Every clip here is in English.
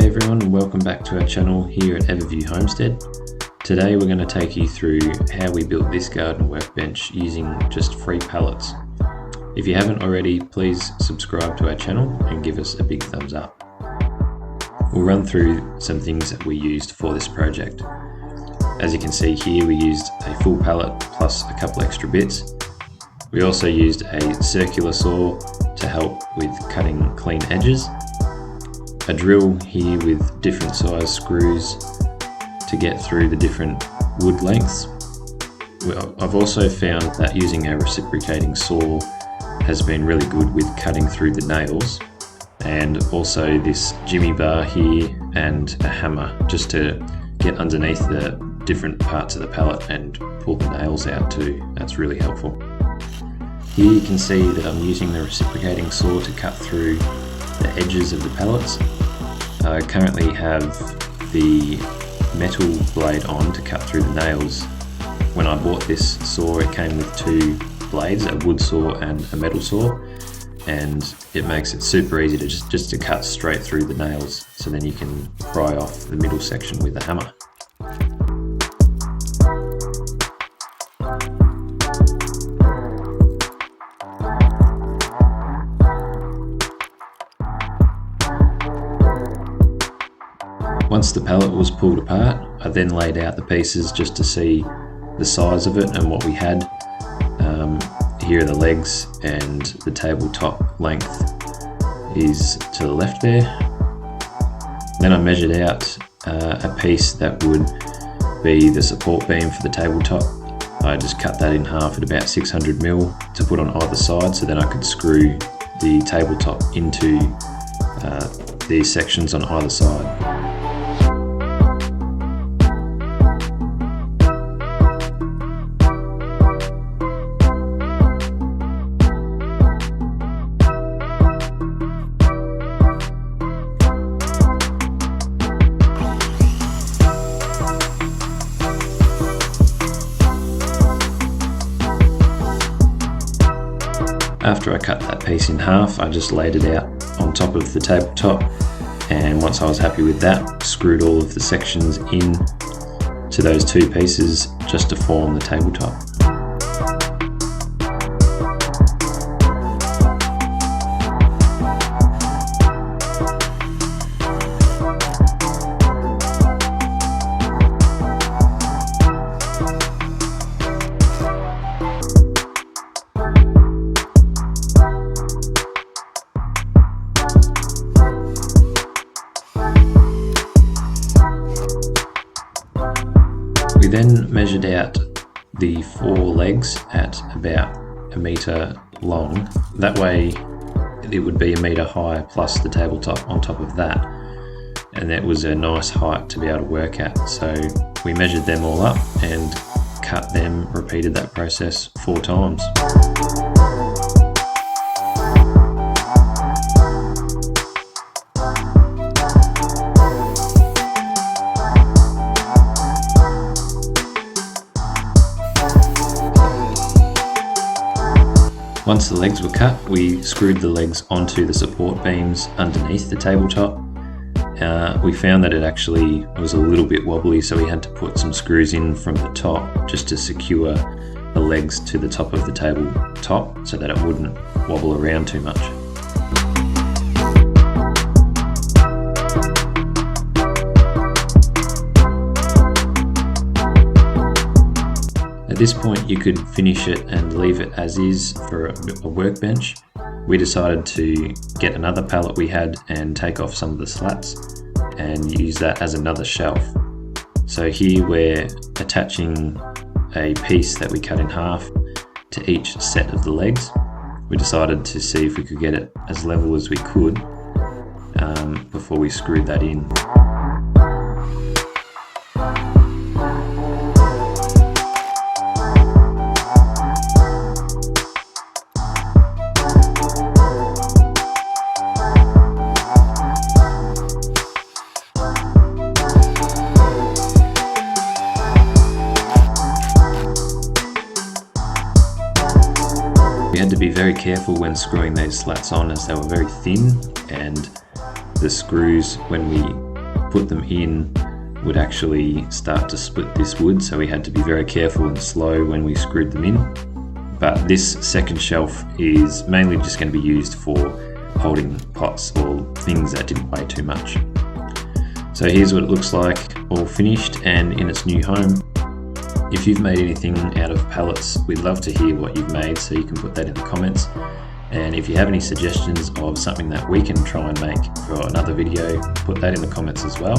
everyone, and welcome back to our channel here at Everview Homestead. Today we're going to take you through how we built this garden workbench using just free pallets. If you haven't already, please subscribe to our channel and give us a big thumbs up. We'll run through some things that we used for this project. As you can see here, we used a full pallet plus a couple extra bits. We also used a circular saw to help with cutting clean edges. A drill here with different size screws to get through the different wood lengths. I've also found that using a reciprocating saw has been really good with cutting through the nails, and also this jimmy bar here and a hammer just to get underneath the different parts of the pallet and pull the nails out too. That's really helpful. Here you can see that I'm using the reciprocating saw to cut through the edges of the pallets. I currently have the metal blade on to cut through the nails. When I bought this saw, it came with two blades, a wood saw and a metal saw, and it makes it super easy to just to cut straight through the nails, so then you can pry off the middle section with a hammer. Once the pallet was pulled apart, I then laid out the pieces just to see the size of it and what we had. Here are the legs, and the tabletop length is to the left there. Then I measured out a piece that would be the support beam for the tabletop. I just cut that in half at about 600mm to put on either side, so then I could screw the tabletop into these sections on either side. After I cut that piece in half, I just laid it out on top of the tabletop, and once I was happy with that, screwed all of the sections in to those two pieces just to form the tabletop. We then measured out the four legs at about 1 metre long. That way it would be 1 metre high plus the tabletop on top of that, and that was a nice height to be able to work at. So we measured them all up and cut them, repeated that process 4 times. Once the legs were cut, we screwed the legs onto the support beams underneath the tabletop. We found that it actually was a little bit wobbly, so we had to put some screws in from the top just to secure the legs to the top of the tabletop so that it wouldn't wobble around too much. At this point you could finish it and leave it as is for a workbench. We decided to get another pallet we had and take off some of the slats and use that as another shelf. So here we're attaching a piece that we cut in half to each set of the legs. We decided to see if we could get it as level as we could before we screwed that in. We had to be very careful when screwing these slats on, as they were very thin, and the screws, when we put them in would actually start to split this wood, so we had to be very careful and slow when we screwed them in. But this second shelf is mainly just going to be used for holding pots or things that didn't weigh too much. So here's what it looks like all finished and in its new home. If you've made anything out of pallets, we'd love to hear what you've made, so you can put that in the comments. And if you have any suggestions of something that we can try and make for another video, put that in the comments as well.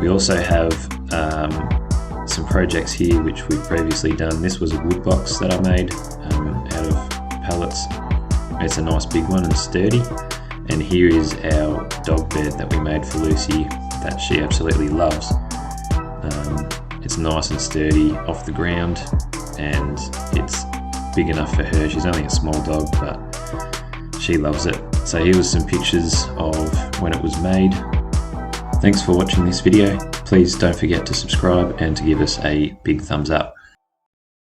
We also have some projects here which we've previously done. This was a wood box that I made out of pallets. It's a nice big one and sturdy. And here is our dog bed that we made for Lucy that she absolutely loves. It's nice and sturdy off the ground, and it's big enough for her. She's only a small dog, but she loves it. So here was some pictures of when it was made. Thanks for watching this video. Please don't forget to subscribe and to give us a big thumbs up.